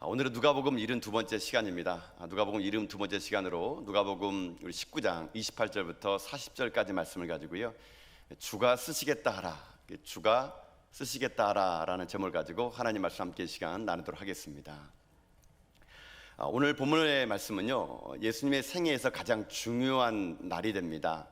오늘은 누가복음 72번째 시간입니다. 누가복음 72번째 시간으로 누가복음 19장 28절부터 40절까지 말씀을 가지고요, 주가 쓰시겠다 하라, 주가 쓰시겠다 하라라는 제목을 가지고 하나님 말씀 함께 시간 나누도록 하겠습니다. 오늘 본문의 말씀은요, 예수님의 생애에서 가장 중요한 날이 됩니다.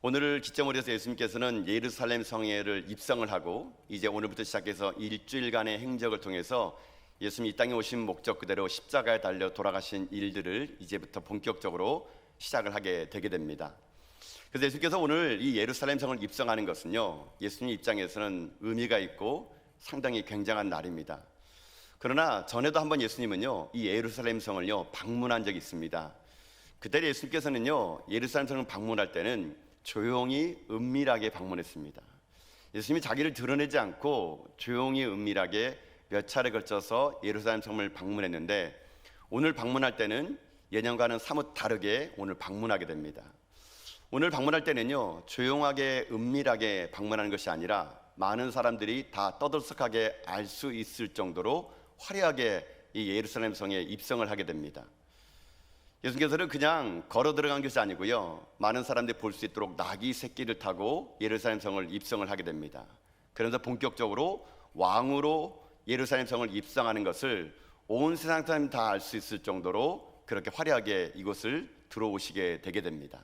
오늘을 기점으로 해서 예수님께서는 예루살렘 성회를 입성을 하고 이제 오늘부터 시작해서 일주일간의 행적을 통해서 예수님이 이 땅에 오신 목적 그대로 십자가에 달려 돌아가신 일들을 이제부터 본격적으로 시작을 하게 되게 됩니다. 그래서 예수님께서 오늘 이 예루살렘 성을 입성하는 것은요, 예수님 입장에서는 의미가 있고 상당히 굉장한 날입니다. 그러나 전에도 한번 예수님은요, 이 예루살렘 성을요 방문한 적이 있습니다. 그때 예수님께서는요, 예루살렘 성을 방문할 때는 조용히 은밀하게 방문했습니다. 예수님이 자기를 드러내지 않고 조용히 은밀하게 몇 차례 걸쳐서 예루살렘 성을 방문했는데, 오늘 방문할 때는 예년과는 사뭇 다르게 오늘 방문하게 됩니다. 오늘 방문할 때는요, 조용하게 은밀하게 방문하는 것이 아니라 많은 사람들이 다 떠들썩하게 알 수 있을 정도로 화려하게 이 예루살렘 성에 입성을 하게 됩니다. 예수님께서는 그냥 걸어 들어간 것이 아니고요, 많은 사람들이 볼 수 있도록 나귀 새끼를 타고 예루살렘 성을 입성을 하게 됩니다. 그래서 본격적으로 왕으로 예루살렘 성을 입성하는 것을 온 세상 사람이 다 알 수 있을 정도로 그렇게 화려하게 이곳을 들어오시게 되게 됩니다.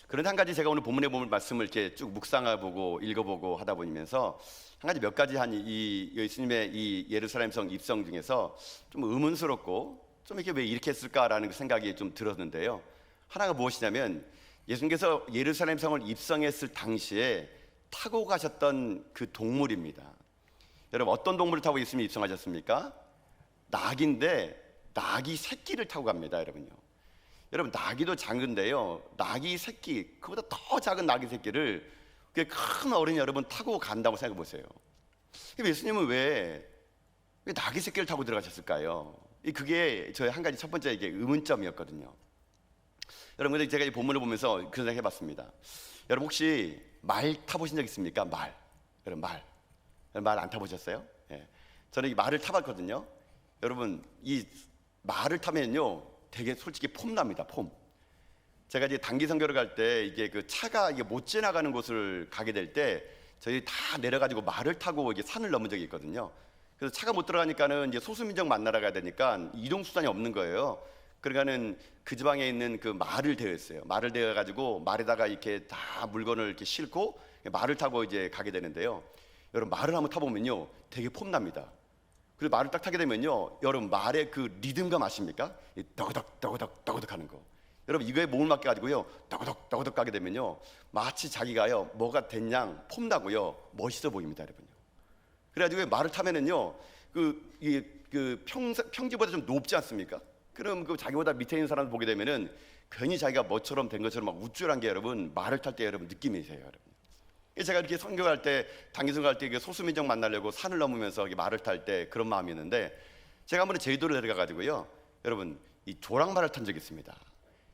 그런데 한 가지 제가 오늘 본문에 보면 말씀을 이렇게 쭉 묵상해보고 읽어보고 하다 보면서 한 가지 몇 가지 이 예수님의 이 예루살렘 성 입성 중에서 좀 의문스럽고 좀 이렇게 왜 이렇게 했을까라는 생각이 좀 들었는데요. 하나가 무엇이냐면, 예수님께서 예루살렘 성을 입성했을 당시에 타고 가셨던 그 동물입니다. 여러분, 어떤 동물을 타고 예수님이 입성하셨습니까? 낙인데 낙이 새끼를 타고 갑니다, 여러분요. 여러분, 낙이도 작은데요, 낙이 새끼, 그보다 더 작은 낙이 새끼를 큰 어린이 여러분 타고 간다고 생각해 보세요. 예수님은 왜 낙이 새끼를 타고 들어가셨을까요? 그게 저의 한 가지 첫 번째 이게 의문점이었거든요. 여러분, 근데 제가 이 본문을 보면서 그런 생각 해봤습니다. 여러분, 혹시 말 타보신 적 있습니까? 말. 여러분, 말 안 타보셨어요? 예. 저는 이 말을 타봤거든요. 여러분, 이 말을 타면요, 되게 솔직히 폼 납니다. 폼. 제가 이제 단기 선교를 갈 때 이게 그 차가 이게 못 지나가는 곳을 가게 될 때 저희 다 내려가지고 말을 타고 이게 산을 넘은 적이 있거든요. 그래서 차가 못 들어가니까는 이제 소수민족 만나러 가야 되니까 이동 수단이 없는 거예요. 그러니까는 그 지방에 있는 그 말을 대였어요. 말을 대어가지고 말에다가 이렇게 다 물건을 이렇게 싣고 말을 타고 이제 가게 되는데요. 여러분, 말을 한번 타보면요, 되게 폼납니다. 그리고 말을 딱 타게 되면요, 여러분, 말의 그 리듬감 아십니까? 떠그덕 떠그덕 떠그덕 하는 거. 여러분, 이거에 몸을 맡겨가지고요, 떠그덕 떠그덕 가게 되면요, 마치 자기가요 뭐가 된양 폼나고요 멋있어 보입니다, 여러분요. 그래가지고 말을 타면은요, 평지보다 좀 높지 않습니까? 그럼 그 자기보다 밑에 있는 사람을 보게 되면은 괜히 자기가 뭐처럼 된 것처럼 막 우쭐한 게 여러분, 말을 탈 때 여러분 느낌이세요, 여러분. 제가 이렇게 선교할 때, 단기 선교할 때 소수민족 만나려고 산을 넘으면서 말을 탈 때 그런 마음이었는데, 제가 한번 제주도를 내려가가지고요, 여러분, 이 조랑말을 탄 적이 있습니다.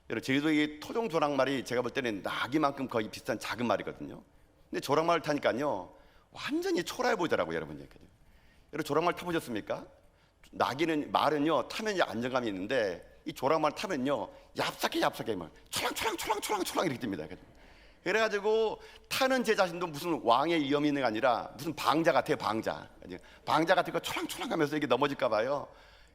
여러분, 제주도의 토종 조랑말이 제가 볼 때는 나귀만큼 거의 비슷한 작은 말이거든요. 근데 조랑말을 타니까요, 완전히 초라해 보이더라고요, 여러분. 여러분, 조랑말 타보셨습니까? 말은요 타면 안정감이 있는데, 이 조랑말 타면요 얍삭해 막 초랑 이렇게 뜹니다. 그래가지고 타는 제 자신도 무슨 왕의 위험이 있는 게 아니라 무슨 방자 같아요. 방자 같은 거 초랑 하면서 이게 넘어질까 봐요.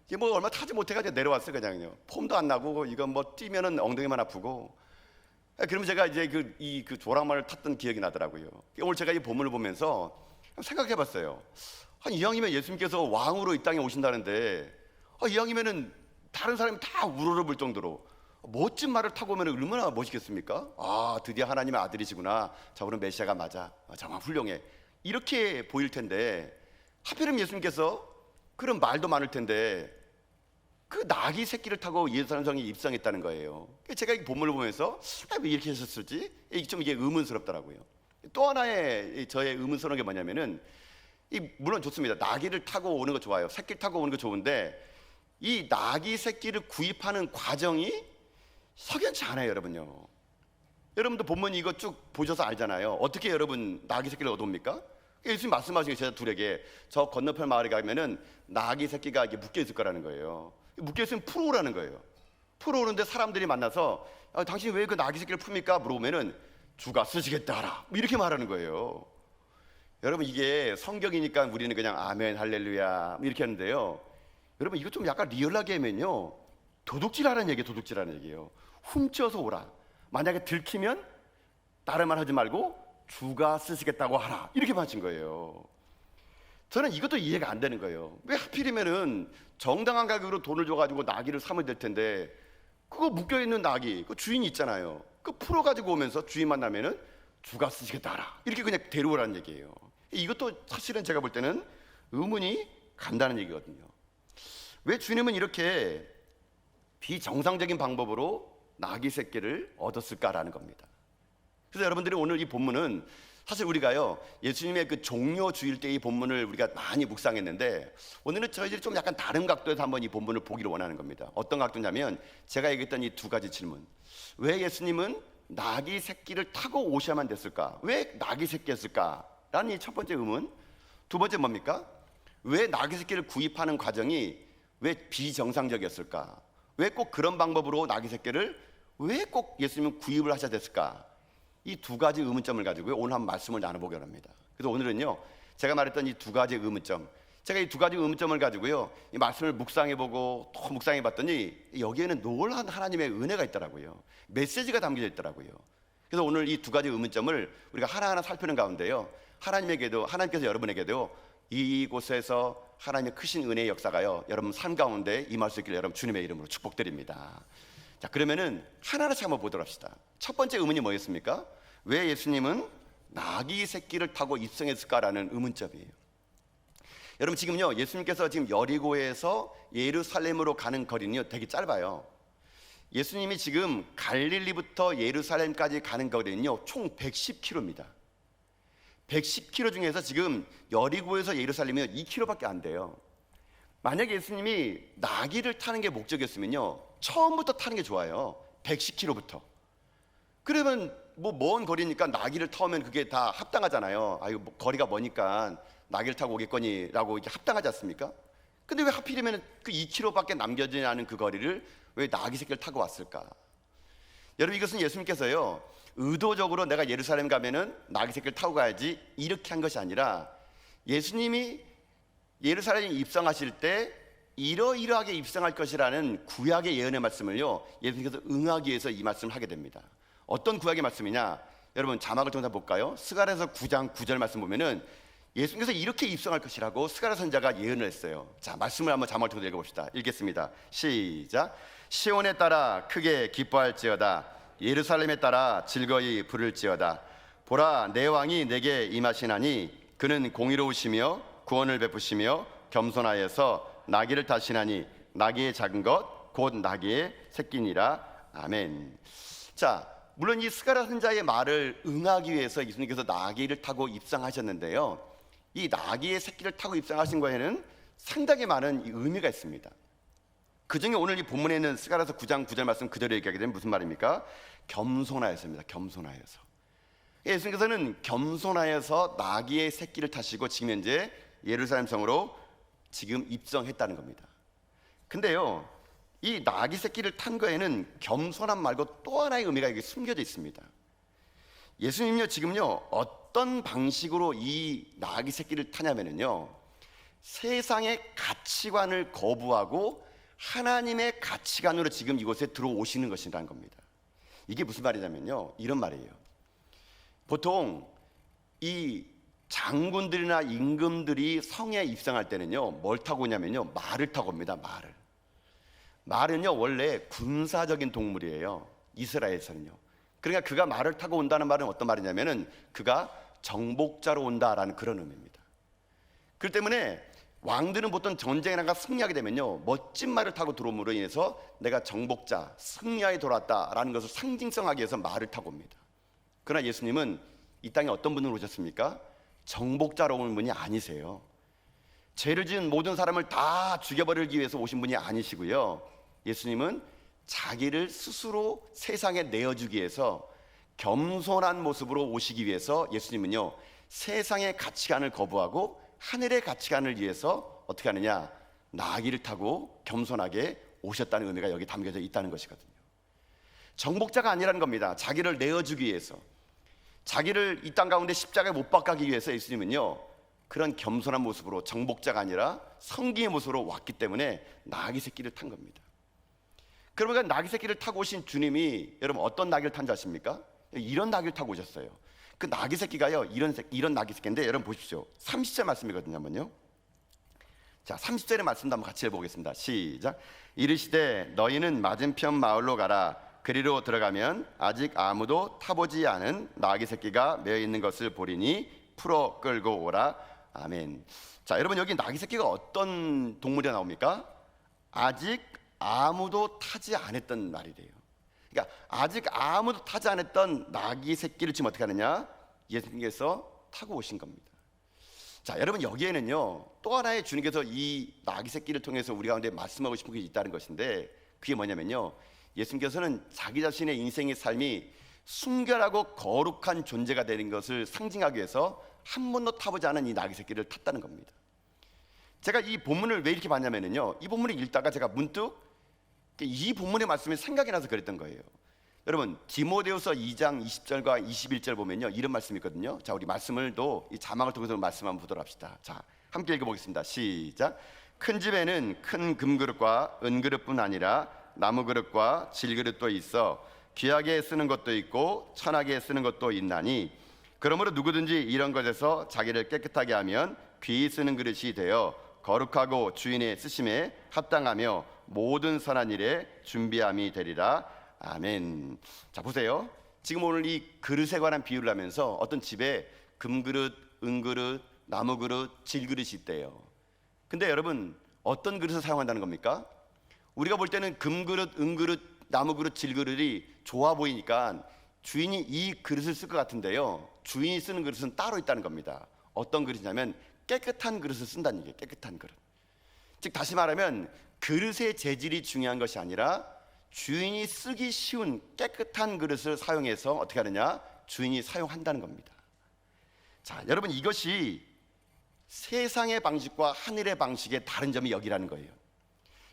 이게 뭐 얼마 타지 못해가지고 내려왔어요. 그냥요. 폼도 안 나고, 이건 뭐 뛰면은 엉덩이만 아프고. 그러면 제가 이제 그 조랑말을 탔던 기억이 나더라고요. 오늘 제가 이 본문을 보면서 생각해봤어요. 이왕이면 예수님께서 왕으로 이 땅에 오신다는데, 이왕이면은 다른 사람이 다 우러러볼 정도로 멋진 말을 타고 오면 얼마나 멋있겠습니까? 드디어 하나님의 아들이시구나. 자, 오늘 메시아가 맞아. 정말 훌륭해. 이렇게 보일 텐데, 하필이면 예수님께서 그런 말도 많을 텐데 그 나귀 새끼를 타고 예루살렘 성에 입성했다는 거예요. 제가 이 본문을 보면서 왜 이렇게 하셨을지 좀 이게 의문스럽더라고요. 또 하나의 저의 의문스러운 게 뭐냐면은, 물론 좋습니다. 나귀를 타고 오는 거 좋아요. 새끼를 타고 오는 거 좋은데, 이 나귀 새끼를 구입하는 과정이 석연치 않아요, 여러분요. 여러분도 본문 이거 쭉 보셔서 알잖아요. 어떻게 여러분 나귀 새끼를 얻어옵니까? 예수님 말씀하시고 제자 둘에게 저 건너편 마을에 가면은 나귀 새끼가 이게 묶여 있을 거라는 거예요. 묶여 있으면 풀어오라는 거예요. 풀어오는데 사람들이 만나서 당신이 왜 그 나귀 새끼를 풉니까? 물어보면은 주가 쓰시겠다 하라, 이렇게 말하는 거예요. 여러분, 이게 성경이니까 우리는 그냥 아멘 할렐루야 이렇게 하는데요, 여러분 이거 좀 약간 리얼하게 하면요 도둑질하는 얘기예요. 도둑질하는 얘기예요. 훔쳐서 오라, 만약에 들키면 다른 말 하지 말고 주가 쓰시겠다고 하라, 이렇게 마친 거예요. 저는 이것도 이해가 안 되는 거예요. 왜 하필이면은 정당한 가격으로 돈을 줘가지고 나귀를 사면 될 텐데 그거 묶여있는 나귀, 그 주인이 있잖아요. 그 풀어가지고 오면서 주인 만나면은 주가 쓰시겠다 하라, 이렇게 그냥 데려오라는 얘기예요. 이것도 사실은 제가 볼 때는 의문이 간다는 얘기거든요. 왜 주님은 이렇게 비정상적인 방법으로 나귀 새끼를 얻었을까라는 겁니다. 그래서 여러분들이 오늘 이 본문은 사실 우리가요 예수님의 그 종료 주일 때 이 본문을 우리가 많이 묵상했는데, 오늘은 저희들이 좀 약간 다른 각도에서 한번 이 본문을 보기를 원하는 겁니다. 어떤 각도냐면 제가 얘기했던 이 두 가지 질문, 왜 예수님은 나귀 새끼를 타고 오셔야만 됐을까, 왜 나귀 새끼였을까 라는 이 첫 번째 의문. 두 번째 뭡니까? 왜 나귀 새끼를 구입하는 과정이 왜 비정상적이었을까, 왜 꼭 그런 방법으로 나귀 새끼를 왜 꼭 예수님은 구입을 하셔야 됐을까, 이 두 가지 의문점을 가지고 오늘 한번 말씀을 나눠보기로 합니다. 그래서 오늘은요 제가 말했던 이 두 가지 의문점, 제가 이 두 가지 의문점을 가지고요 이 말씀을 묵상해보고 또 묵상해봤더니 여기에는 놀라운 하나님의 은혜가 있더라고요. 메시지가 담겨져 있더라고요. 그래서 오늘 이 두 가지 의문점을 우리가 하나하나 살피는 가운데요 하나님께서 여러분에게도 이곳에서 하나님의 크신 은혜의 역사가요 여러분 삶 가운데 임할 수 있기를 여러분 주님의 이름으로 축복드립니다. 자, 그러면은 하나하나씩 한번 보도록 합시다. 첫 번째 의문이 뭐였습니까? 왜 예수님은 나귀 새끼를 타고 입성했을까라는 의문점이에요. 여러분, 지금요 예수님께서 지금 여리고에서 예루살렘으로 가는 거리는요 되게 짧아요. 예수님이 지금 갈릴리부터 예루살렘까지 가는 거리는요 총 110km입니다. 110km 중에서 지금 여리고에서 예루살렘이 2km밖에 안 돼요. 만약에 예수님이 나귀를 타는 게 목적이었으면요 처음부터 타는 게 좋아요. 110km부터. 그러면 뭐 먼 거리니까 나귀를 타면 그게 다 합당하잖아요. 이거 뭐 거리가 머니까 나귀를 타고 오겠거니라고 이게 합당하지 않습니까? 근데 왜 하필이면 그 2km밖에 남겨지지 않은 그 거리를 왜 나귀 새끼를 타고 왔을까? 여러분, 이것은 예수님께서요 의도적으로 내가 예루살렘 가면은 나귀 새끼를 타고 가야지 이렇게 한 것이 아니라, 예수님이 예루살렘에 입성하실 때 이러이러하게 입성할 것이라는 구약의 예언의 말씀을요 예수님께서 응하기 위해서 이 말씀을 하게 됩니다. 어떤 구약의 말씀이냐, 여러분 자막을 통해서 볼까요? 스가랴서 9장 9절 말씀 보면은 예수님께서 이렇게 입성할 것이라고 스가랴 선지자가 예언을 했어요. 자, 말씀을 한번 자막을 통해서 읽어봅시다. 읽겠습니다. 시작. 시온에 따라 크게 기뻐할지어다, 예루살렘에 따라 즐거이 부를지어다. 보라, 내 왕이 내게 임하시나니 그는 공의로우시며 구원을 베푸시며 겸손하여서 나귀를 타시나니 나귀의 작은 것 곧 나귀의 새끼니라. 아멘. 자, 물론 이 스가랴 선지자의 말을 응하기 위해서 예수님께서 나귀를 타고 입성하셨는데요, 이 나귀의 새끼를 타고 입성하신 거에는 상당히 많은 의미가 있습니다. 그 중에 오늘 이 본문에 있는 스가랴서 9장 9절 말씀 그대로 얘기하게 되면 무슨 말입니까? 겸손하여서입니다. 겸손하여서. 예수님께서는 겸손하여서 나귀의 새끼를 타시고 지금 현재 예루살렘 성으로 지금 입성했다는 겁니다. 근데요 이 나귀 새끼를 탄 거에는 겸손함 말고 또 하나의 의미가 여기 숨겨져 있습니다. 예수님요 지금요 어떤 방식으로 이 나귀 새끼를 타냐면요 세상의 가치관을 거부하고 하나님의 가치관으로 지금 이곳에 들어오시는 것이라는 겁니다. 이게 무슨 말이냐면요 이런 말이에요. 보통 이 장군들이나 임금들이 성에 입성할 때는요 뭘 타고 오냐면요 말을 타고 옵니다. 말은요 원래 군사적인 동물이에요. 이스라엘에서는요. 그러니까 그가 말을 타고 온다는 말은 어떤 말이냐면은 그가 정복자로 온다라는 그런 의미입니다. 그렇기 때문에 왕들은 보통 전쟁에 나가 승리하게 되면요 멋진 말을 타고 들어옴으로 인해서 내가 정복자, 승리하에 돌아왔다라는 것을 상징성하기 위해서 말을 타고 옵니다. 그러나 예수님은 이 땅에 어떤 분으로 오셨습니까? 정복자로 온 분이 아니세요. 죄를 지은 모든 사람을 다 죽여버리기 위해서 오신 분이 아니시고요, 예수님은 자기를 스스로 세상에 내어주기 위해서 겸손한 모습으로 오시기 위해서 예수님은요 세상의 가치관을 거부하고 하늘의 가치관을 위해서 어떻게 하느냐? 나귀를 타고 겸손하게 오셨다는 의미가 여기 담겨져 있다는 것이거든요. 정복자가 아니라는 겁니다. 자기를 내어주기 위해서, 자기를 이 땅 가운데 십자가에 못 박아기 위해서 예수님은요, 그런 겸손한 모습으로 정복자가 아니라 성기의 모습으로 왔기 때문에 나귀 새끼를 탄 겁니다. 그러니까 나귀 새끼를 타고 오신 주님이 여러분 어떤 나귀를 탄 줄 아십니까? 이런 나귀를 타고 오셨어요. 그 나귀 새끼가요, 이런 나귀 새끼인데 여러분 보십시오. 30절 말씀이거든요. 한번요. 자, 30절의 말씀도 한번 같이 해보겠습니다. 시작. 이르시되 너희는 맞은편 마을로 가라. 그리로 들어가면 아직 아무도 타보지 않은 나귀 새끼가 매어 있는 것을 보리니 풀어 끌고 오라. 아멘. 자, 여러분 여기 나귀 새끼가 어떤 동물이 나옵니까? 아직 아무도 타지 않았던 말이래요. 그러니까 아직 아무도 타지 않았던 나귀 새끼를 지금 어떻게 하느냐? 예수님께서 타고 오신 겁니다. 자, 여러분 여기에는요, 또 하나의 주님께서 이 나귀 새끼를 통해서 우리 가운데 말씀하고 싶은 게 있다는 것인데, 그게 뭐냐면요, 예수님께서는 자기 자신의 인생의 삶이 순결하고 거룩한 존재가 되는 것을 상징하기 위해서 한 번도 타보지 않은 이 나귀 새끼를 탔다는 겁니다. 제가 이 본문을 왜 이렇게 봤냐면요, 이 본문을 읽다가 제가 문득 이 본문의 말씀이 생각이 나서 그랬던 거예요. 여러분 디모데후서 2장 20절과 21절 보면요, 이런 말씀이 있거든요. 자, 우리 말씀을 또 이 자막을 통해서 말씀 한번 보도록 합시다. 자, 함께 읽어보겠습니다. 시작. 큰 집에는 큰 금그릇과 은그릇뿐 아니라 나무그릇과 질그릇도 있어 귀하게 쓰는 것도 있고 천하게 쓰는 것도 있나니, 그러므로 누구든지 이런 것에서 자기를 깨끗하게 하면 귀히 쓰는 그릇이 되어 거룩하고 주인의 쓰심에 합당하며 모든 선한 일에 준비함이 되리라. 아멘. 자, 보세요. 지금 오늘 이 그릇에 관한 비유를 하면서 어떤 집에 금그릇, 은그릇, 나무그릇, 질그릇이 있대요. 근데 여러분 어떤 그릇을 사용한다는 겁니까? 우리가 볼 때는 금그릇, 은그릇, 나무그릇, 질그릇이 좋아 보이니까 주인이 이 그릇을 쓸 것 같은데요, 주인이 쓰는 그릇은 따로 있다는 겁니다. 어떤 그릇이냐면 깨끗한 그릇을 쓴다는 얘기예요. 깨끗한 그릇. 즉 다시 말하면 그릇의 재질이 중요한 것이 아니라 주인이 쓰기 쉬운 깨끗한 그릇을 사용해서 어떻게 하느냐? 주인이 사용한다는 겁니다. 자, 여러분 이것이 세상의 방식과 하늘의 방식의 다른 점이 여기라는 거예요.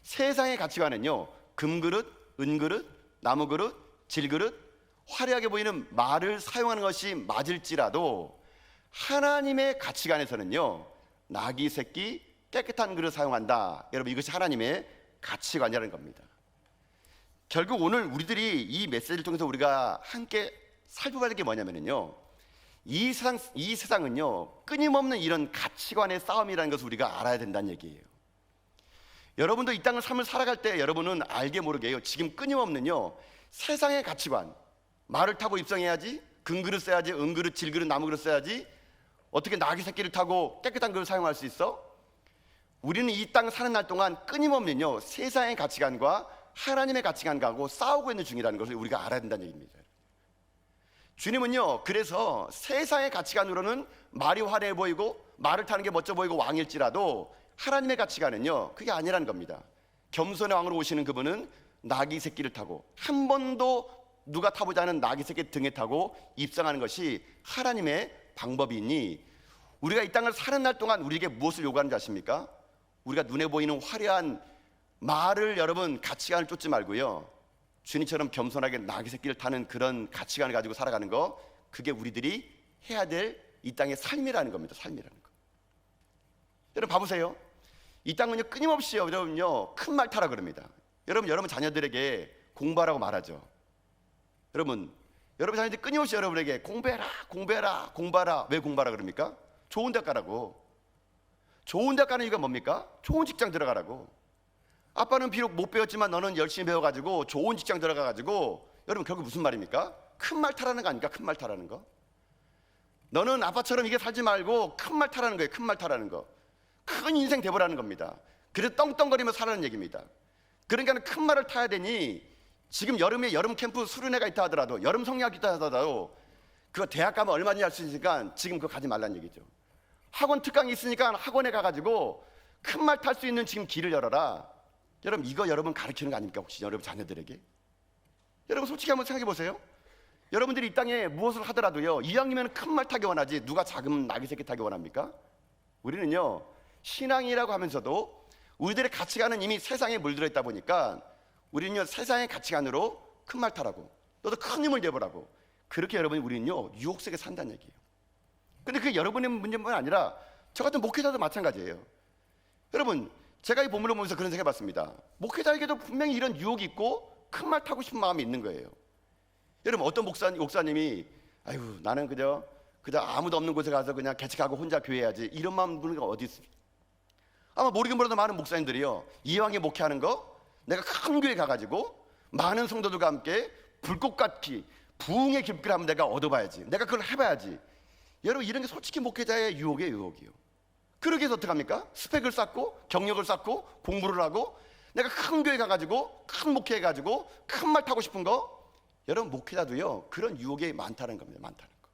세상의 가치관은요, 금그릇, 은그릇, 나무그릇, 질그릇, 화려하게 보이는 말을 사용하는 것이 맞을지라도 하나님의 가치관에서는요, 나귀 새끼, 깨끗한 그릇 사용한다. 여러분 이것이 하나님의 가치관이라는 겁니다. 결국 오늘 우리들이 이 메시지를 통해서 우리가 함께 살펴봐야 될 게 뭐냐면요, 이 세상은요, 끊임없는 이런 가치관의 싸움이라는 것을 우리가 알아야 된다는 얘기예요. 여러분도 이 땅을 삶을 살아갈 때 여러분은 알게 모르게요, 지금 끊임없는요 세상의 가치관, 말을 타고 입성해야지, 금그릇 써야지, 은그릇, 질그릇, 나무그릇 써야지, 어떻게 나귀 새끼를 타고 깨끗한 그릇 사용할 수 있어? 우리는 이 땅 사는 날 동안 끊임없는요 세상의 가치관과 하나님의 가치관하고 싸우고 있는 중이라는 것을 우리가 알아야 된다는 얘기입니다. 주님은요, 그래서 세상의 가치관으로는 말이 화려해 보이고 말을 타는 게 멋져 보이고 왕일지라도 하나님의 가치관은요 그게 아니라는 겁니다. 겸손의 왕으로 오시는 그분은 나귀 새끼를 타고, 한 번도 누가 타보지 않은 나귀 새끼 등에 타고 입성하는 것이 하나님의 방법이니, 우리가 이 땅을 사는 날 동안 우리에게 무엇을 요구하는지 아십니까? 우리가 눈에 보이는 화려한 말을, 여러분 가치관을 쫓지 말고요, 주님처럼 겸손하게 나귀 새끼를 타는 그런 가치관을 가지고 살아가는 거, 그게 우리들이 해야 될 이 땅의 삶이라는 겁니다. 삶이라는 거. 여러분 봐보세요. 이 땅은요 끊임없이 여러분요 큰 말 타라 그럽니다. 여러분 자녀들에게 공부하라고 말하죠. 여러분 자녀들이 끊임없이 여러분에게 공부하라. 왜 공부하라 그럽니까? 좋은 대 가라고. 좋은 대 가는 이유가 뭡니까? 좋은 직장 들어가라고. 아빠는 비록 못 배웠지만 너는 열심히 배워가지고 좋은 직장 들어가가지고, 여러분 결국 무슨 말입니까? 큰 말 타라는 거 아닙니까? 큰 말 타라는 거. 너는 아빠처럼 이게 살지 말고 큰 말 타라는 거예요. 큰 말 타라는 거. 큰 인생 돼보라는 겁니다. 그래서 떵떵거리며 살라는 얘기입니다. 그러니까 큰 말을 타야 되니, 지금 여름에 여름 캠프 수련회가 있다 하더라도, 여름 성리학이 있다 하더라도 그거 대학 가면 얼마든지 할 수 있으니까 지금 그거 가지 말라는 얘기죠. 학원 특강이 있으니까 학원에 가가지고 큰 말 탈 수 있는 지금 길을 열어라. 여러분 이거 여러분 가르치는 거 아닙니까? 혹시 여러분 자녀들에게? 여러분 솔직히 한번 생각해 보세요. 여러분들이 이 땅에 무엇을 하더라도요, 이왕이면 큰 말 타기 원하지 누가 작은 나귀 새끼 타기 원합니까? 우리는요, 신앙이라고 하면서도 우리들의 가치관은 이미 세상에 물들어 있다 보니까 우리는요, 세상의 가치관으로 큰 말 타라고, 너도 큰 힘을 내보라고, 그렇게 여러분이 우리는요 유혹 속에 산다는 얘기예요. 근데 그게 여러분의 문제뿐만 아니라 저 같은 목회자도 마찬가지예요. 여러분, 제가 이 본문을 보면서 그런 생각해 봤습니다. 목회자에게도 분명히 이런 유혹이 있고 큰 말 타고 싶은 마음이 있는 거예요. 여러분, 어떤 목사님이 아유, 나는 그저 아무도 없는 곳에 가서 그냥 개척하고 혼자 교회해야지, 이런 마음 드는 게 어디 있습니까? 아마 모르긴 몰라도 많은 목사님들이요, 이왕에 목회하는 거 내가 큰 교회 가가지고 많은 성도들과 함께 불꽃같이 부흥의 길을 한번 내가 얻어봐야지, 내가 그걸 해봐야지. 여러분, 이런 게 솔직히 목회자의 유혹이에요, 유혹이요. 그러기 위해서 어떻게 합니까? 스펙을 쌓고 경력을 쌓고 공부를 하고 내가 큰 교회 가가지고 큰 목회해가지고 큰 말 타고 싶은 거, 여러분 목회자도요 그런 유혹이 많다는 겁니다. 많다는 거.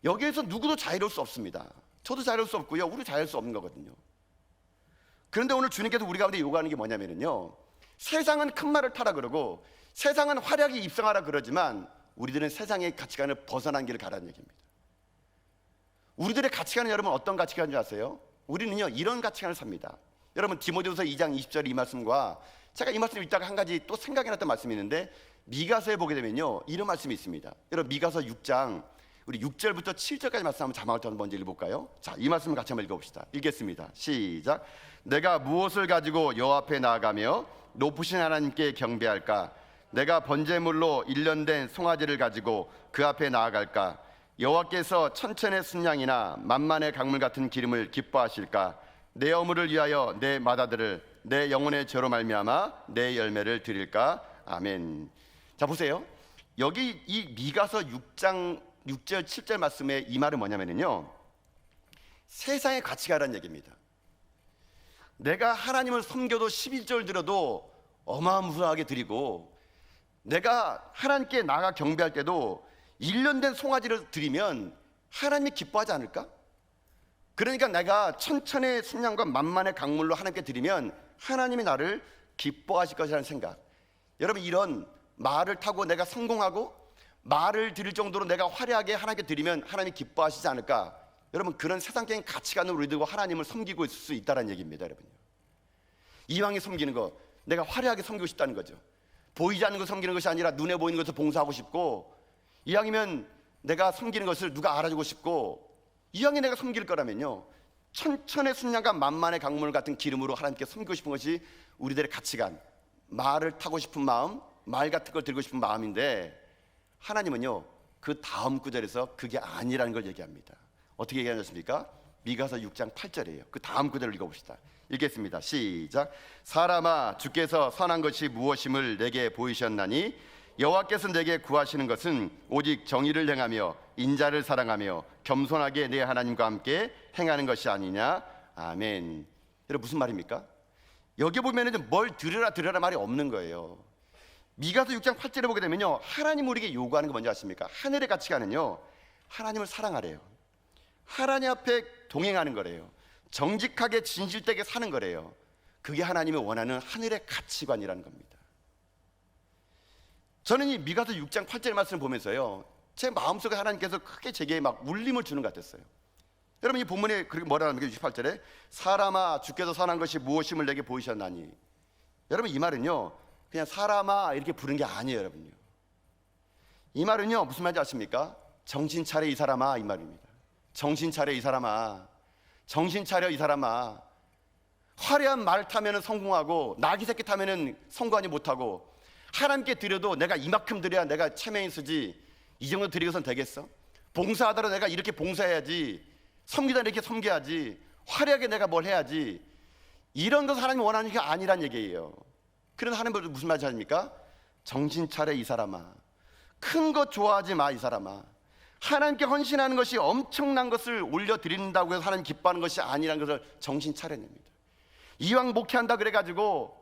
여기에서 누구도 자유로울 수 없습니다. 저도 자유로울 수 없고요, 우리 자유로울 수 없는 거거든요. 그런데 오늘 주님께서 우리 가운데 요구하는 게 뭐냐면요, 세상은 큰 말을 타라 그러고 세상은 활약이 입성하라 그러지만 우리들은 세상의 가치관을 벗어난 길을 가라는 얘기입니다. 우리들의 가치관은 여러분 어떤 가치관인 줄 아세요? 우리는요 이런 가치관을 삽니다. 여러분, 디모데후서 2장 20절 이 말씀과 제가 이 말씀을 읽다가 한 가지 또 생각이 났던 말씀이 있는데, 미가서에 보게 되면요 이런 말씀이 있습니다. 여러분, 미가서 6장 우리 6절부터 7절까지 말씀 한번 자막을 더 먼저 읽어볼까요? 자, 이 말씀을 같이 한번 읽어봅시다. 읽겠습니다. 시작. 내가 무엇을 가지고 여호와 앞에 나아가며 높으신 하나님께 경배할까? 내가 번제물로 1년 된 송아지를 가지고 그 앞에 나아갈까? 여호와께서 천천의 순양이나 만만의 강물 같은 기름을 기뻐하실까? 내 어물을 위하여 내 맏아들을 내 영혼의 죄로 말미암아 내 열매를 드릴까? 아멘. 자, 보세요. 여기 이 미가서 6장 6절 7절 말씀에 이 말은 뭐냐면요, 세상의 가치가라는 얘기입니다. 내가 하나님을 섬겨도 11절 들어도 어마무시하게 드리고, 내가 하나님께 나가 경배할 때도 1년 된 송아지를 드리면 하나님이 기뻐하지 않을까? 그러니까 내가 천천의 순양과 만만의 강물로 하나님께 드리면 하나님이 나를 기뻐하실 것이라는 생각. 여러분, 이런 말을 타고 내가 성공하고 말을 드릴 정도로 내가 화려하게 하나님께 드리면 하나님이 기뻐하시지 않을까? 여러분, 그런 세상적인 가치관으로 우리들과 하나님을 섬기고 있을 수 있다는 얘기입니다. 여러분요, 이왕에 섬기는 거 내가 화려하게 섬기고 싶다는 거죠. 보이지 않는 거 섬기는 것이 아니라 눈에 보이는 것을 봉사하고 싶고, 이왕이면 내가 섬기는 것을 누가 알아주고 싶고, 이왕에 내가 섬길 거라면요 천천의 순양과 만만의 강물 같은 기름으로 하나님께 섬기고 싶은 것이 우리들의 가치관, 말을 타고 싶은 마음, 말 같은 걸 들고 싶은 마음인데, 하나님은요 그 다음 구절에서 그게 아니라는 걸 얘기합니다. 어떻게 얘기하셨습니까? 미가서 6장 8절이에요. 그 다음 구절을 읽어봅시다. 읽겠습니다. 시작. 사람아, 주께서 선한 것이 무엇임을 내게 보이셨나니 여호와께서 내게 구하시는 것은 오직 정의를 행하며 인자를 사랑하며 겸손하게 내 하나님과 함께 행하는 것이 아니냐. 아멘. 여러분, 무슨 말입니까? 여기 보면은 뭘 들으라 말이 없는 거예요. 미가서 6장 8절에 보게 되면요, 하나님 우리에게 요구하는 거 뭔지 아십니까? 하늘의 가치관은요 하나님을 사랑하래요. 하나님 앞에 동행하는 거래요. 정직하게 진실되게 사는 거래요. 그게 하나님이 원하는 하늘의 가치관이라는 겁니다. 저는 이 미가서 6장 8절 말씀을 보면서요, 제 마음속에 하나님께서 크게 제게 막 울림을 주는 것 같았어요. 여러분, 이 본문에 그렇게 뭐라 합니까? 68절에 사람아, 주께서 선한 것이 무엇임을 내게 보이셨나니. 여러분, 이 말은요 그냥 사람아 이렇게 부른 게 아니에요. 여러분요, 이 말은요 무슨 말인지 아십니까? 정신 차려 이 사람아, 이 말입니다. 정신 차려 이 사람아, 정신 차려 이 사람아. 화려한 말 타면은 성공하고 나귀 새끼 타면은 성공하지 못하고, 하나님께 드려도 내가 이만큼 드려야 내가 체면이 쓰지, 이 정도 드리고선 되겠어? 봉사하더라도 내가 이렇게 봉사해야지, 섬기다 이렇게 섬겨야지, 화려하게 내가 뭘 해야지, 이런 것을 하나님이 원하는 게 아니란 얘기예요. 그런데 하나님은 무슨 말인지 아십니까? 정신 차려 이 사람아. 큰 것 좋아하지 마 이 사람아. 하나님께 헌신하는 것이 엄청난 것을 올려드린다고 해서 하나님 기뻐하는 것이 아니라는 것을 정신 차려냅니다. 이왕 목회한다 그래가지고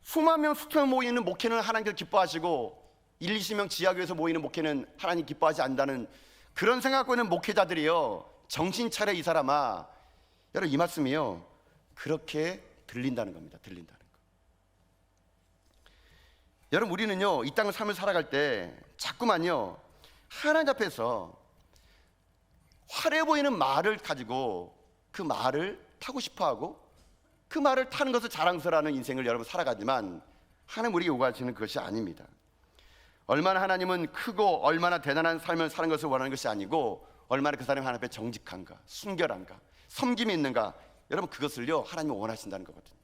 수만 명 수천 명 모이는 목회는 하나님께서 기뻐하시고 1, 20명 지하교회에서 모이는 목회는 하나님 기뻐하지 않는다는 그런 생각 갖고 있는 목회자들이요, 정신 차려 이 사람아. 여러분, 이 말씀이요 그렇게 들린다는 겁니다. 들린다는 거. 여러분, 우리는요 이 땅을 삶을 살아갈 때 자꾸만요 하나님 앞에서 화려해 보이는 말을 가지고 그 말을 타고 싶어하고 그 말을 타는 것을 자랑스러워하는 인생을 여러분 살아가지만, 하나님 우리에게 요구하시는 그것이 아닙니다. 얼마나 하나님은 크고 얼마나 대단한 삶을 사는 것을 원하는 것이 아니고, 얼마나 그 사람이 하나님 앞에 정직한가, 순결한가, 섬김이 있는가, 여러분 그것을요 하나님이 원하신다는 거거든요.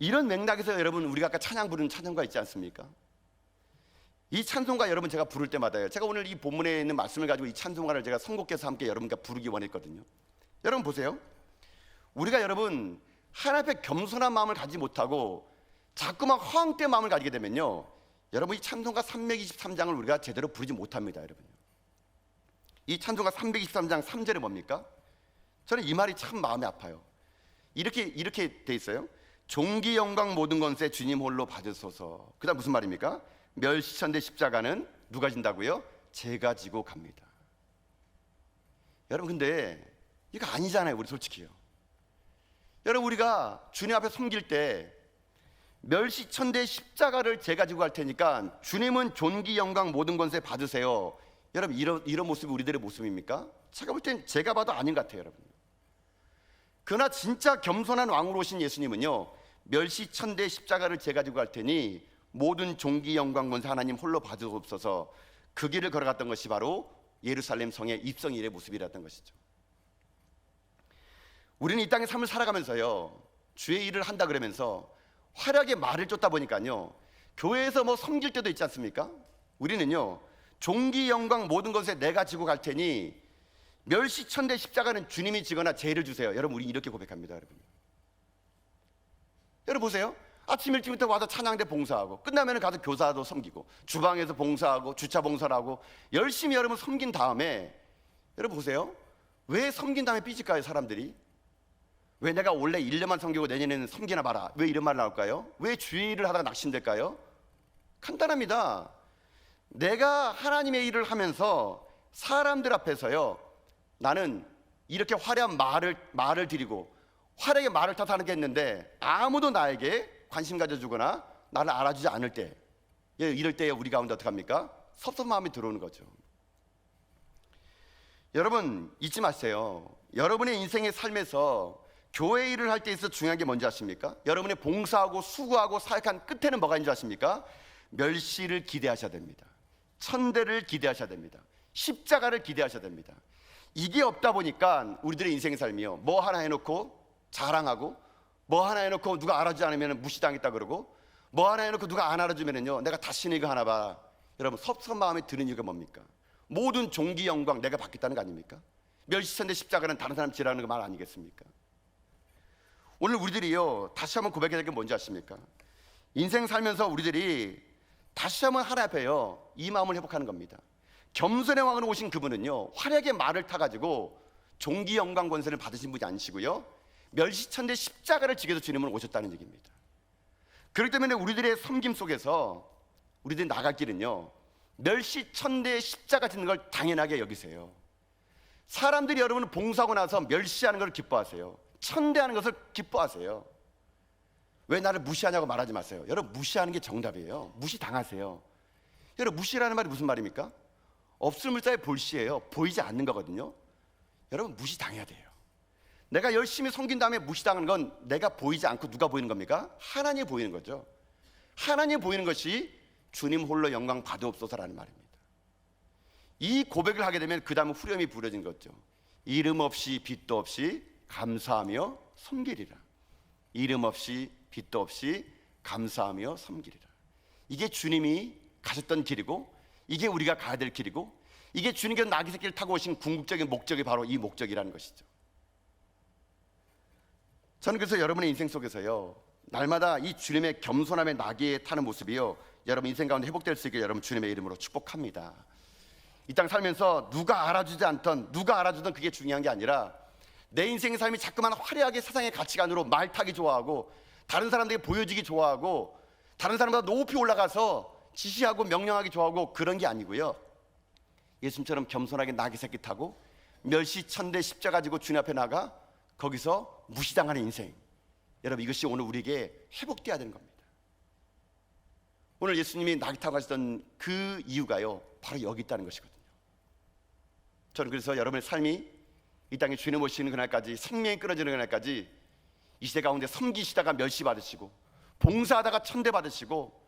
이런 맥락에서 여러분, 우리가 아까 찬양 부르는 찬송가 있지 않습니까? 이 찬송가 여러분 제가 부를 때마다요, 제가 오늘 이 본문에 있는 말씀을 가지고 이 찬송가를 제가 선곡해서 함께 여러분과 부르기 원했거든요. 여러분 보세요, 우리가 여러분 하나님 앞에 겸손한 마음을 가지지 못하고 자꾸만 허황된 마음을 가지게 되면요, 여러분 이 찬송가 323장을 우리가 제대로 부르지 못합니다. 여러분요, 이 찬송가 323장 3절에 뭡니까? 저는 이 말이 참 마음이 아파요. 이렇게 돼 있어요. 존귀 영광 모든 권세 주님 홀로 받으소서. 그 다음 무슨 말입니까? 멸시천대 십자가는 누가 진다고요? 제가 지고 갑니다. 여러분 근데 이거 아니잖아요. 우리 솔직히요. 여러분 우리가 주님 앞에 섬길 때 멸시천대 십자가를 제가 지고 갈 테니까 주님은 존귀 영광 모든 권세 받으세요. 여러분 이런 모습이 우리들의 모습입니까? 제가 볼 땐 제가 봐도 아닌 것 같아요. 여러분, 그러나 진짜 겸손한 왕으로 오신 예수님은요, 멸시천대 십자가를 제가 지고 갈 테니 모든 존귀 영광 권세 하나님 홀로 받으옵소서, 그 길을 걸어갔던 것이 바로 예루살렘 성의 입성일의 모습이었던 것이죠. 우리는 이 땅의 삶을 살아가면서요, 주의 일을 한다 그러면서 화려하게 말을 쫓다 보니까요, 교회에서 뭐 섬길 때도 있지 않습니까? 우리는요, 존귀 영광 모든 것에 내가 지고 갈 테니 멸시천대 십자가는 주님이 지거나 죄를 주세요. 여러분 우리 이렇게 고백합니다. 여러분 보세요, 아침 일찍부터 와서 찬양대 봉사하고 끝나면 가서 교사도 섬기고 주방에서 봉사하고 주차 봉사를 하고 열심히 여러분 섬긴 다음에, 여러분 보세요, 왜 섬긴 다음에 삐질까요? 사람들이 왜 내가 원래 1년만 섬기고 내년에는 섬기나 봐라, 왜 이런 말 나올까요? 왜 주의 일을 하다가 낙심될까요? 간단합니다. 내가 하나님의 일을 하면서 사람들 앞에서요, 나는 이렇게 화려한 말을 드리고 화려하게 말을 타서 하는 게 있는데 아무도 나에게 관심 가져주거나 나를 알아주지 않을 때, 이럴 때 우리 가운데 어떻게 합니까? 섭섭한 마음이 들어오는 거죠. 여러분 잊지 마세요. 여러분의 인생의 삶에서 교회 일을 할 때 있어서 중요한 게 뭔지 아십니까? 여러분의 봉사하고 수고하고 사역한 끝에는 뭐가 있는 줄 아십니까? 멸시를 기대하셔야 됩니다. 천대를 기대하셔야 됩니다. 십자가를 기대하셔야 됩니다. 이게 없다 보니까 우리들의 인생의 삶이요, 뭐 하나 해놓고 자랑하고, 뭐 하나 해놓고 누가 알아주지 않으면 무시당했다 그러고, 뭐 하나 해놓고 누가 안 알아주면요, 내가 다시는 이거 하나 봐. 여러분 섭섭한 마음에 드는 이유가 뭡니까? 모든 존귀 영광 내가 받겠다는 거 아닙니까? 멸시천대 십자가는 다른 사람 지라는 말 아니겠습니까? 오늘 우리들이요, 다시 한번 고백해야 될 게 뭔지 아십니까? 인생 살면서 우리들이 다시 한번 하나님 앞에요, 이 마음을 회복하는 겁니다. 겸손의 왕으로 오신 그분은요, 화려하게 말을 타가지고 존귀 영광 권세를 받으신 분이 아니시고요, 멸시천대 십자가를 지게 해서 주님은 오셨다는 얘기입니다. 그렇기 때문에 우리들의 섬김 속에서 우리들이 나갈 길은요, 멸시천대 십자가 짓는 걸 당연하게 여기세요. 사람들이 여러분을 봉사하고 나서 멸시하는 걸 기뻐하세요. 천대하는 것을 기뻐하세요. 왜 나를 무시하냐고 말하지 마세요. 여러분 무시하는 게 정답이에요. 무시당하세요. 여러분 무시라는 말이 무슨 말입니까? 없을 물자의 볼시예요. 보이지 않는 거거든요. 여러분 무시당해야 돼요. 내가 열심히 섬긴 다음에 무시당하는 건 내가 보이지 않고 누가 보이는 겁니까? 하나님이 보이는 거죠. 하나님이 보이는 것이 주님 홀로 영광 받으옵소서라는 말입니다. 이 고백을 하게 되면 그 다음은 후렴이 부러진 거죠. 이름 없이 빛도 없이 감사하며 섬기리라. 이름 없이 빛도 없이 감사하며 섬기리라. 이게 주님이 가셨던 길이고, 이게 우리가 가야 될 길이고, 이게 주님께서 나귀 새끼를 타고 오신 궁극적인 목적이 바로 이 목적이라는 것이죠. 저는 그래서 여러분의 인생 속에서요, 날마다 이 주님의 겸손함의 나귀에 타는 모습이요, 여러분 인생 가운데 회복될 수 있게 여러분 주님의 이름으로 축복합니다. 이 땅 살면서 누가 알아주지 않던 누가 알아주던 그게 중요한 게 아니라, 내 인생의 삶이 자꾸만 화려하게 세상의 가치관으로 말 타기 좋아하고, 다른 사람들에게 보여지기 좋아하고, 다른 사람보다 높이 올라가서 지시하고 명령하기 좋아하고, 그런 게 아니고요, 예수님처럼 겸손하게 나귀 새끼 타고 멸시천대 십자가 지고 주님 앞에 나가 거기서 무시당하는 인생, 여러분 이것이 오늘 우리에게 회복돼야 되는 겁니다. 오늘 예수님이 낙이 타고 가시던 그 이유가요, 바로 여기 있다는 것이거든요. 저는 그래서 여러분의 삶이 이 땅에 주인을 모시는 그날까지, 생명이 끊어지는 그날까지 이 시대 가운데 섬기시다가 멸시받으시고, 봉사하다가 천대받으시고,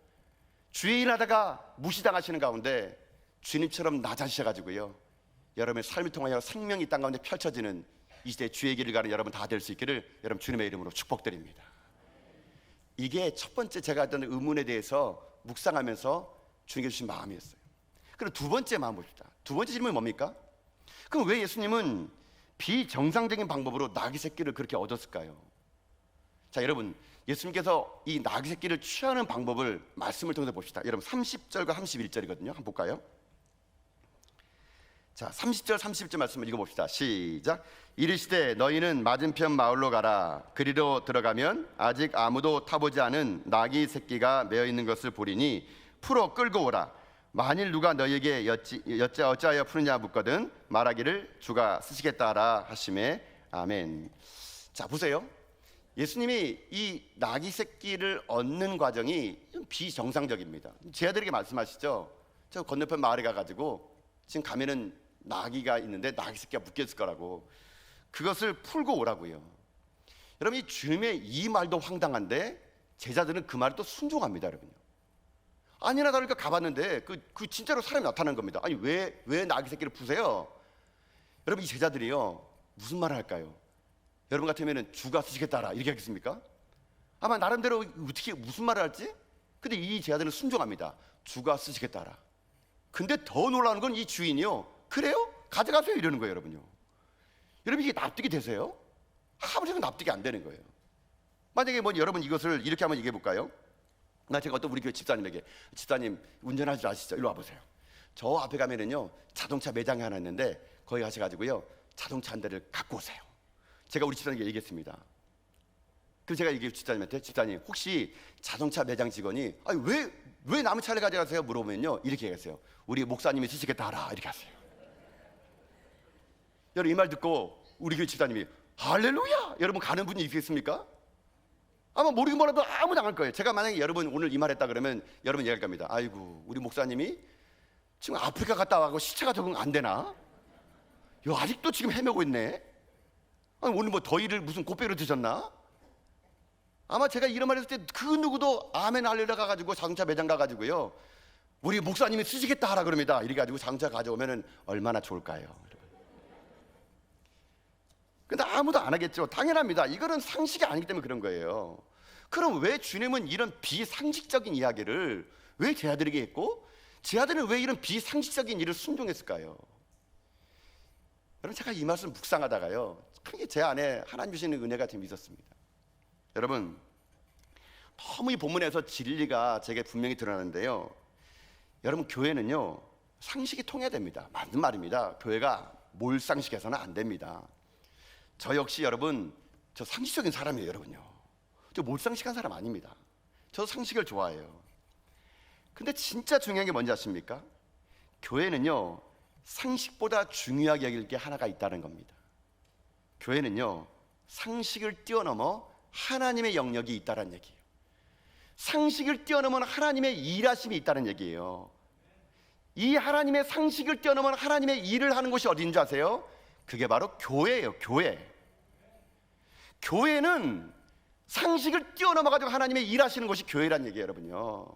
주의 일하다가 무시당하시는 가운데 주님처럼 낮아지셔가지고요, 여러분의 삶을 통하여 생명이 이 땅 가운데 펼쳐지는 이 시대 주의 길을 가는 여러분 다 될 수 있기를 여러분 주님의 이름으로 축복드립니다. 이게 첫 번째 제가 했던 의문에 대해서 묵상하면서 주님께 주신 마음이었어요. 그럼 두 번째 마음 봅시다. 두 번째 질문이 뭡니까? 그럼 왜 예수님은 비정상적인 방법으로 나귀 새끼를 그렇게 얻었을까요? 자, 여러분, 예수님께서 이 나귀 새끼를 취하는 방법을 말씀을 통해서 봅시다. 여러분 30절과 31절이거든요. 한번 볼까요? 자, 30절 31절 말씀을 읽어봅시다. 시작. 이르시되 너희는 맞은편 마을로 가라. 그리로 들어가면 아직 아무도 타보지 않은 나귀 새끼가 매어 있는 것을 보리니 풀어 끌고 오라. 만일 누가 너희에게 여째 어찌하여 푸느냐 묻거든 말하기를 주가 쓰시겠다 하라 하시매. 아멘. 자, 보세요. 예수님이 이 나귀 새끼를 얻는 과정이 좀 비정상적입니다. 제 아들에게 말씀하시죠. 저 건너편 마을에 가가지고 지금 가면은 나귀가 있는데 나귀 새끼가 묶여있을 거라고, 그것을 풀고 오라고요. 여러분, 이 주님의 이 말도 황당한데 제자들은 그 말에 또 순종합니다. 여러분요, 아니나 다를까 가봤는데 그 진짜로 사람이 나타난 겁니다. 아니 왜 나귀 새끼를 푸세요? 여러분, 이 제자들이요 무슨 말을 할까요? 여러분 같으면 주가 쓰시겠다라 이렇게 하겠습니까? 아마 나름대로 어떻게 무슨 말을 할지. 근데 이 제자들은 순종합니다. 주가 쓰시겠다라. 근데 더 놀라운 건 이 주인이요, 그래요? 가져가세요 이러는 거예요. 여러분요, 여러분 이게 납득이 되세요? 아무리 생각해도 납득이 안 되는 거예요. 만약에 뭐 여러분 이것을 이렇게 한번 얘기해 볼까요? 제가 어떤 우리 교회 집사님에게, 집사님 운전할 줄 아시죠? 이리 와보세요. 저 앞에 가면은요 자동차 매장이 하나 있는데 거기 가셔가지고요 자동차 한 대를 갖고 오세요. 제가 우리 집사님에게 얘기했습니다. 그래서 제가 얘기해 집사님한테, 집사님 혹시 자동차 매장 직원이 아니 왜 남의 차를 가져가세요? 물어보면요 이렇게 얘기했어요. 우리 목사님이 쓰시겠다 하라 이렇게 하세요. 여러분 이 말 듣고 우리 교회 집사님이 할렐루야! 여러분 가는 분이 있겠습니까? 아마 모르긴 몰라도 아무도 안 할 거예요. 제가 만약에 여러분 오늘 이 말 했다 그러면 여러분 얘기할 겁니다. 아이고 우리 목사님이 지금 아프리카 갔다 와고 시차가 적응 안 되나? 요 아직도 지금 헤매고 있네. 아니, 오늘 뭐 더위를 무슨 곱빼로 드셨나? 아마 제가 이런 말 했을 때 그 누구도 아멘 할렐루야 가가지고 자동차 매장 가가지고요 우리 목사님이 쓰시겠다 하라 그럽니다. 이래 가지고 자동차 가져오면은 얼마나 좋을까요? 근데 아무도 안 하겠죠. 당연합니다. 이거는 상식이 아니기 때문에 그런 거예요. 그럼 왜 주님은 이런 비상식적인 이야기를 왜 제자들에게 했고, 제자들은 왜 이런 비상식적인 일을 순종했을까요? 여러분 제가 이 말씀 묵상하다가요 크게 제 안에 하나님 주시는 은혜가 좀 있었습니다. 여러분 너무 이 본문에서 진리가 제게 분명히 드러나는데요, 여러분 교회는요 상식이 통해야 됩니다. 맞는 말입니다. 교회가 몰상식해서는 안 됩니다. 저 역시 여러분 저 상식적인 사람이에요. 여러분요, 저 몰상식한 사람 아닙니다. 저 상식을 좋아해요. 근데 진짜 중요한 게 뭔지 아십니까? 교회는요 상식보다 중요하게 여길 게 하나가 있다는 겁니다. 교회는요 상식을 뛰어넘어 하나님의 영역이 있다는 얘기예요. 상식을 뛰어넘은 하나님의 일하심이 있다는 얘기예요. 이 하나님의 상식을 뛰어넘은 하나님의 일을 하는 곳이 어딘지 아세요? 그게 바로 교회예요. 교회는 상식을 뛰어넘어가지고 하나님의 일하시는 곳이 교회란 얘기예요. 여러분요,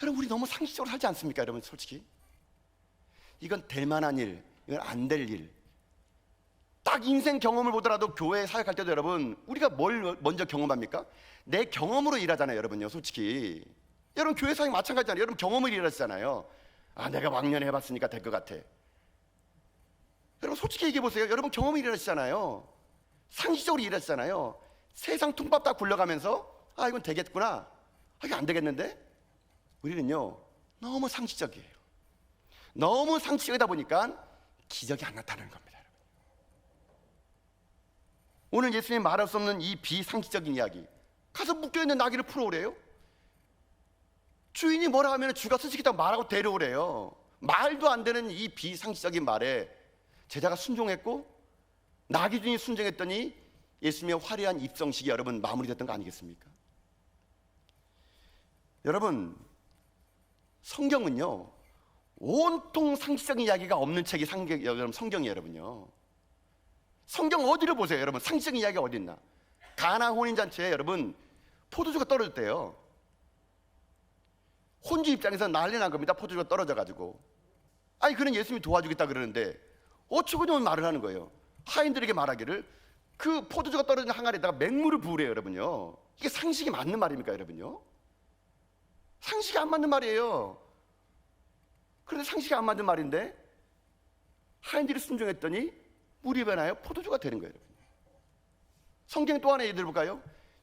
여러분 우리 너무 상식적으로 살지 않습니까? 여러분 솔직히 이건 될 만한 일, 이건 안 될 일. 딱 인생 경험을 보더라도 교회 사역할 때도 여러분 우리가 뭘 먼저 경험합니까? 내 경험으로 일하잖아요. 여러분요 솔직히 여러분 교회 사역 마찬가지잖아요. 여러분 경험을 일하시잖아요. 아 내가 왕년에 해봤으니까 될 것 같아. 여러분 솔직히 얘기해 보세요. 여러분 경험을 일하시잖아요. 상식적으로 일하시잖아요. 세상 통밥 다 굴려가면서 아 이건 되겠구나, 아 이게 안 되겠는데. 우리는요 너무 상식적이에요. 너무 상식적이다 보니까 기적이 안 나타나는 겁니다. 오늘 예수님이 말할 수 없는 이 비상식적인 이야기, 가서 묶여있는 나귀를 풀어오래요. 주인이 뭐라 하면 주가 쓰시겠다고 말하고 데려오래요. 말도 안 되는 이 비상식적인 말에 제자가 순종했고 나귀 주인이 순종했더니 예수님의 화려한 입성식이 여러분 마무리됐던 거 아니겠습니까? 여러분, 성경은요 온통 상식적인 이야기가 없는 책이 여러분 성경이에요. 여러분요, 성경 어디를 보세요. 여러분, 상식적인 이야기가 어디 있나? 가나 혼인잔치에 여러분 포도주가 떨어졌대요. 혼주 입장에서 난리 난 겁니다. 포도주가 떨어져가지고. 아니, 그는 예수님이 도와주겠다 그러는데 어처구니 말을 하는 거예요. 하인들에게 말하기를 그 포도주가 떨어진 항아리에다가 맹물을 부으래요. 여러분요, 이게 상식이 맞는 말입니까? 여러분요, 상식이 안 맞는 말이에요. 그런데 상식이 안 맞는 말인데 하인들이 순종했더니 물이 변하여 포도주가 되는 거예요. 여러분, 성경 또 하나 예를 들어볼까요?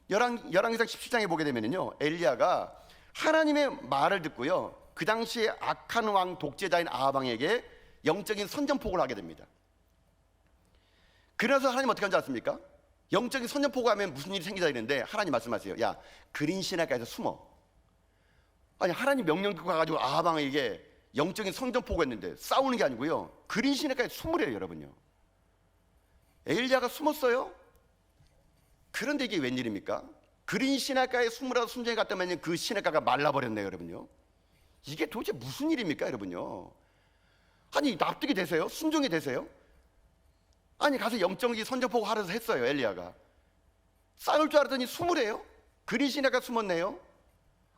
열왕기상 17장에 보게 되면요, 엘리야가 하나님의 말을 듣고요, 그 당시에 악한 왕 독재자인 아합 왕에게 영적인 선전포고를 하게 됩니다. 그래서 하나님 어떻게 하는지 아십니까? 영적인 선전포고 하면 무슨 일이 생기다 이랬는데 하나님 말씀하세요. 야, 그린 시내가에서 숨어. 아니, 하나님 명령 듣고 가가지고 아합 왕에게 영적인 선전포고 했는데 싸우는 게 아니고요, 그린 시내가에 숨으래요. 여러분요, 엘리야가 숨었어요. 그런데 이게 웬일입니까? 그린 시냇가에 숨으라고 순종해 갔다면 그 시냇가가 말라버렸네요. 여러분요, 이게 도대체 무슨 일입니까? 여러분요, 아니 납득이 되세요? 순종이 되세요? 아니, 가서 영적인 선전포고 하려서 했어요. 엘리야가 싸울 줄 알았더니 숨으래요. 그린 시냇가 숨었네요.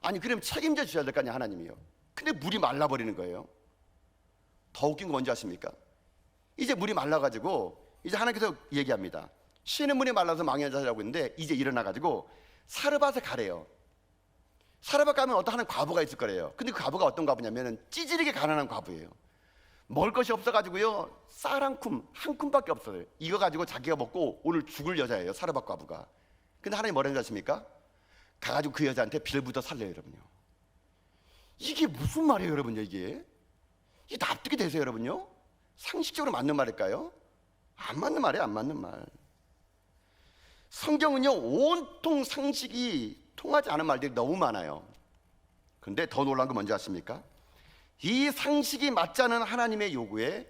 아니, 그럼 책임져 주셔야 될 거 아니에요, 하나님이요. 근데 물이 말라버리는 거예요. 더 웃긴 건 뭔지 아십니까? 이제 물이 말라가지고 이제 하나님께서 얘기합니다. 쉬는 물이 말라서 망연자실하고 있는데 이제 일어나가지고 사르밧에 가래요. 사르밧 가면 어떤 하는 과부가 있을 거래요. 근데 그 과부가 어떤 과부냐면 찌질하게 가난한 과부예요. 먹을 것이 없어가지고요, 쌀 한 큼밖에 없어요. 이거 가지고 자기가 먹고 오늘 죽을 여자예요, 사르밧 과부가. 근데 하나님 뭐라는 줄 아십니까? 가가지고 그 여자한테 빌부터 살래요. 여러분요, 이게 무슨 말이에요? 여러분요, 이게 납득이 되세요? 여러분요, 상식적으로 맞는 말일까요? 안 맞는 말이에요. 안 맞는 말. 성경은요 온통 상식이 통하지 않은 말들이 너무 많아요. 그런데 더 놀라운 건 뭔지 아십니까? 이 상식이 맞지 않은 하나님의 요구에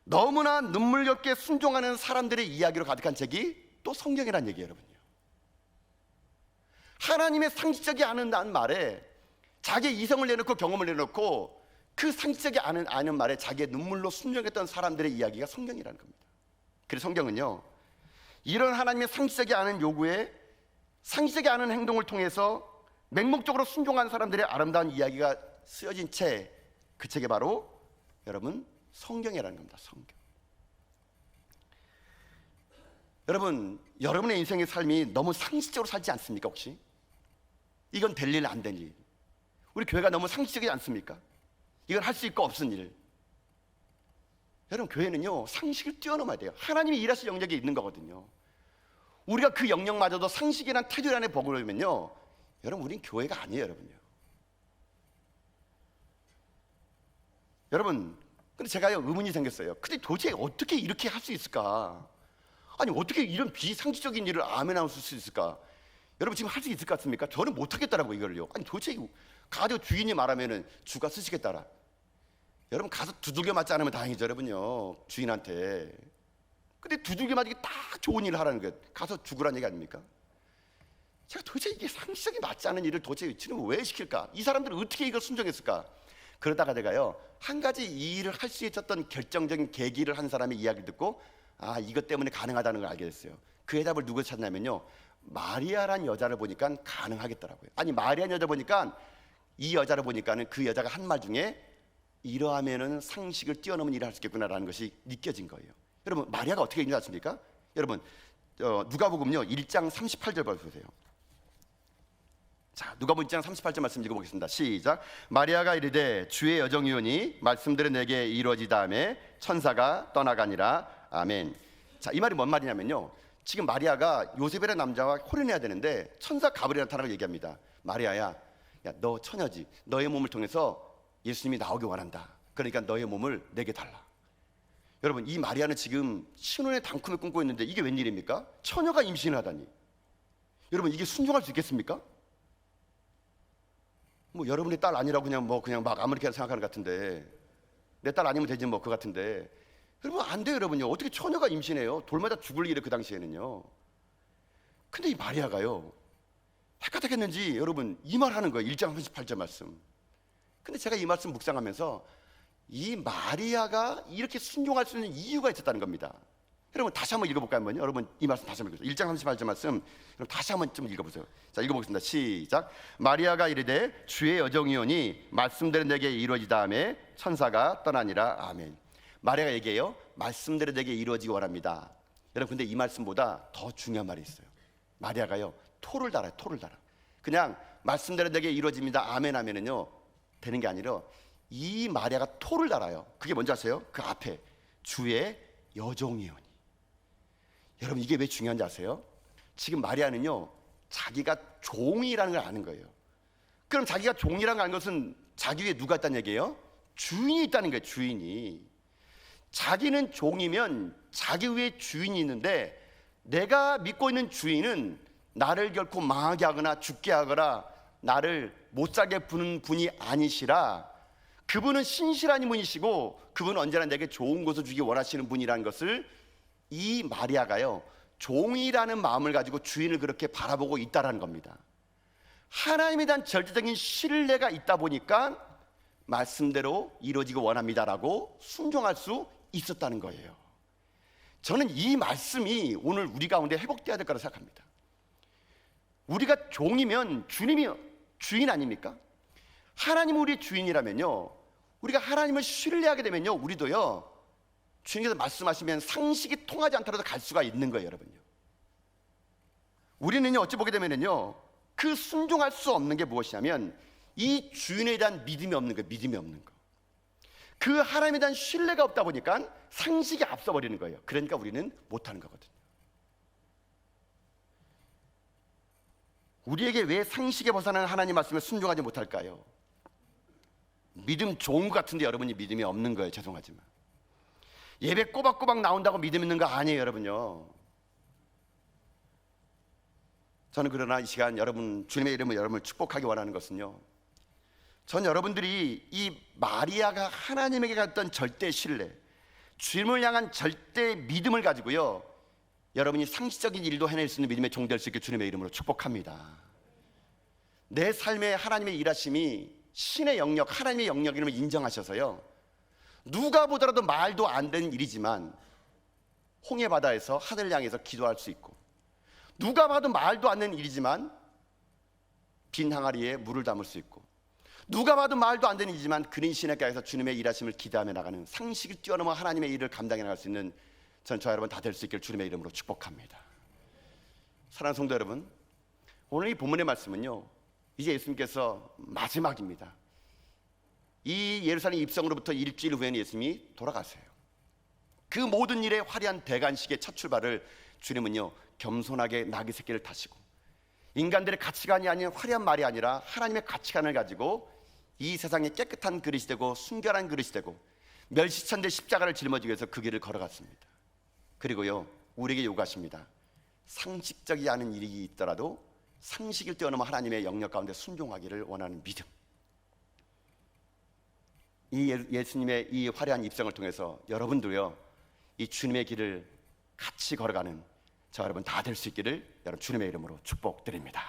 너무나 눈물겹게 순종하는 사람들의 이야기로 가득한 책이 또 성경이라는 얘기예요. 여러분요, 하나님의 상식적이 않은 말에 자기의 이성을 내놓고 경험을 내놓고 그 상식적이 않은 말에 자기의 눈물로 순종했던 사람들의 이야기가 성경이라는 겁니다. 그래서 성경은요, 이런 하나님의 상식적이 않은 요구에 상식적이 않은 행동을 통해서 맹목적으로 순종한 사람들의 아름다운 이야기가 쓰여진 책, 그 책이 바로 여러분 성경이라는 겁니다. 성경. 여러분, 여러분의 인생의 삶이 너무 상식적으로 살지 않습니까? 혹시 이건 될 일 안 된 일, 우리 교회가 너무 상식적이지 않습니까? 이건 할 수 있고 없은 일. 여러분, 교회는요 상식을 뛰어넘어야 돼요. 하나님이 일하실 영역이 있는 거거든요. 우리가 그 영역마저도 상식이란 테두리 안에 버그러면요, 여러분 우린 교회가 아니에요. 여러분요, 여러분, 근데 제가요 의문이 생겼어요. 근데 도대체 어떻게 이렇게 할 수 있을까? 아니, 어떻게 이런 비상식적인 일을 아멘할 수 있을까? 여러분, 지금 할 수 있을 것 같습니까? 저는 못하겠다라고 이걸요. 아니, 도대체 가도 주인이 말하면은 주가 쓰시겠다라. 여러분, 가서 두들겨 맞지 않으면 다행이죠. 여러분요, 주인한테. 근데 두들겨 맞기 딱 좋은 일을 하라는 거예요. 가서 죽으라는 얘기 아닙니까? 제가 도대체 이게 상식이 맞지 않은 일을 도대체 지금 왜 시킬까? 이 사람들은 어떻게 이걸 순종했을까? 그러다가 내가요 한 가지 이 일을 할 수 있었던 결정적인 계기를 한 사람의 이야기를 듣고, 아, 이것 때문에 가능하다는 걸 알게 됐어요. 그 해답을 누가 찾냐면요, 마리아란 여자를 보니까 가능하겠더라고요. 아니, 마리아란 여자 보니까, 이 여자를 보니까는 그 여자가 한 말 중에 이러하면은 상식을 뛰어넘은 일을 할 수 있겠구나라는 것이 느껴진 거예요. 여러분, 마리아가 어떻게 있는지 아십니까? 여러분, 누가복음요 1장 38절 보세요. 자, 누가복음 1장 38절 말씀 읽어보겠습니다. 시작. 마리아가 이르되 주의 여정이오니 말씀대로 내게 이루어지다음에 천사가 떠나가니라. 아멘. 자, 이 말이 뭔 말이냐면요, 지금 마리아가 요셉이라는 남자와 혼인해야 되는데 천사 가브리엘 나타나고 얘기합니다. 마리아야, 야, 너 처녀지. 너의 몸을 통해서 예수님이 나오기 원한다. 그러니까 너의 몸을 내게 달라. 여러분, 이 마리아는 지금 신혼의 단숨을 꿈꾸고 있는데 이게 웬일입니까? 처녀가 임신을 하다니. 여러분, 이게 순종할 수 있겠습니까? 뭐 여러분의 딸 아니라고 그냥 막 아무렇게나 생각하는 것 같은데, 내 딸 아니면 되지 뭐 그 같은데, 여러분 안 돼요. 여러분요, 어떻게 처녀가 임신해요? 돌마다 죽을 일에 그 당시에는요. 근데 이 마리아가요 헷갈렸는지 여러분 이 말 하는 거예요. 1장 38절 말씀. 근데 제가 이 말씀 묵상하면서 이 마리아가 이렇게 순종할 수 있는 이유가 있었다는 겁니다. 여러분 다시 한번 읽어볼까요? 한번요. 여러분 이 말씀 다시 한번 읽어보세요. 1장 38절 말씀 여러분 다시 한번 좀 읽어보세요. 자, 읽어보겠습니다. 시작. 마리아가 이르되 주의 여정이오니 말씀대로 내게 이루어지다 하매 천사가 떠나니라. 아멘. 마리아가 얘기해요. 말씀대로 내게 이루어지기 원합니다. 여러분 근데 이 말씀보다 더 중요한 말이 있어요. 마리아가요 토를 달아요. 토를 달아. 그냥 말씀대로 내게 이루어집니다. 아멘 하면은요 되는 게 아니라 이 마리아가 토를 달아요. 그게 뭔지 아세요? 그 앞에 주의 여종이오니. 여러분 이게 왜 중요한지 아세요? 지금 마리아는요 자기가 종이라는 걸 아는 거예요. 그럼 자기가 종이라는 걸 아는 것은 자기 위에 누가 있다는 얘기예요? 주인이 있다는 거예요. 주인이. 자기는 종이면 자기 위에 주인이 있는데 내가 믿고 있는 주인은 나를 결코 망하게 하거나 죽게 하거나 나를 못 살게 부는 분이 아니시라. 그분은 신실한 분이시고 그분은 언제나 내게 좋은 것을 주기 원하시는 분이라는 것을 이 마리아가요 종이라는 마음을 가지고 주인을 그렇게 바라보고 있다라는 겁니다. 하나님에 대한 절대적인 신뢰가 있다 보니까 말씀대로 이루어지기 원합니다라고 순종할 수 있었다는 거예요. 저는 이 말씀이 오늘 우리 가운데 회복되어야 될 거라고 생각합니다. 우리가 종이면 주님이 주인 아닙니까? 하나님이 우리 주인이라면요 우리가 하나님을 신뢰하게 되면요 우리도요 주님께서 말씀하시면 상식이 통하지 않더라도 갈 수가 있는 거예요. 여러분요 우리는요 어찌 보게 되면은요 그 순종할 수 없는 게 무엇이냐면 이 주인에 대한 믿음이 없는 거예요. 믿음이 없는 거. 그 하나님에 대한 신뢰가 없다 보니까 상식이 앞서버리는 거예요. 그러니까 우리는 못하는 거거든요. 우리에게 왜 상식에 벗어나는 하나님 말씀에 순종하지 못할까요? 믿음 좋은 것 같은데 여러분이 믿음이 없는 거예요. 죄송하지만 예배 꼬박꼬박 나온다고 믿음 있는 거 아니에요. 여러분요 저는 그러나 이 시간 여러분 주님의 이름으로 여러분을 축복하기 원하는 것은요 전 여러분들이 이 마리아가 하나님에게 갔던 절대 신뢰 주님을 향한 절대 믿음을 가지고요 여러분이 상식적인 일도 해낼 수 있는 믿음의 종 될 수 있게 주님의 이름으로 축복합니다. 내 삶에 하나님의 일하심이 신의 영역 하나님의 영역임을 인정하셔서요 누가 보더라도 말도 안 되는 일이지만 홍해 바다에서 하늘을 향해서 기도할 수 있고 누가 봐도 말도 안 되는 일이지만 빈 항아리에 물을 담을 수 있고 누가 봐도 말도 안 되는 일이지만 그린 시냇가에서 주님의 일하심을 기대하며 나가는 상식을 뛰어넘어 하나님의 일을 감당해 나갈 수 있는 전 저와 여러분 다 될 수 있기를 주님의 이름으로 축복합니다. 사랑하는 성도 여러분 오늘 이 본문의 말씀은요 이제 예수님께서 마지막입니다. 이 예루살렘 입성으로부터 일주일 후에는 예수님이 돌아가세요. 그 모든 일의 화려한 대관식의 첫 출발을 주님은요 겸손하게 나귀 새끼를 타시고 인간들의 가치관이 아닌 화려한 말이 아니라 하나님의 가치관을 가지고 이 세상에 깨끗한 그릇이 되고 순결한 그릇이 되고 멸시천대 십자가를 짊어지기 위해서 그 길을 걸어갔습니다. 그리고요 우리에게 요구하십니다. 상식적이지 않은 일이 있더라도 상식을 뛰어넘어 하나님의 영역 가운데 순종하기를 원하는 믿음. 이 예수님의 이 화려한 입성을 통해서 여러분도요 이 주님의 길을 같이 걸어가는 저 여러분 다 될 수 있기를 여러분 주님의 이름으로 축복드립니다.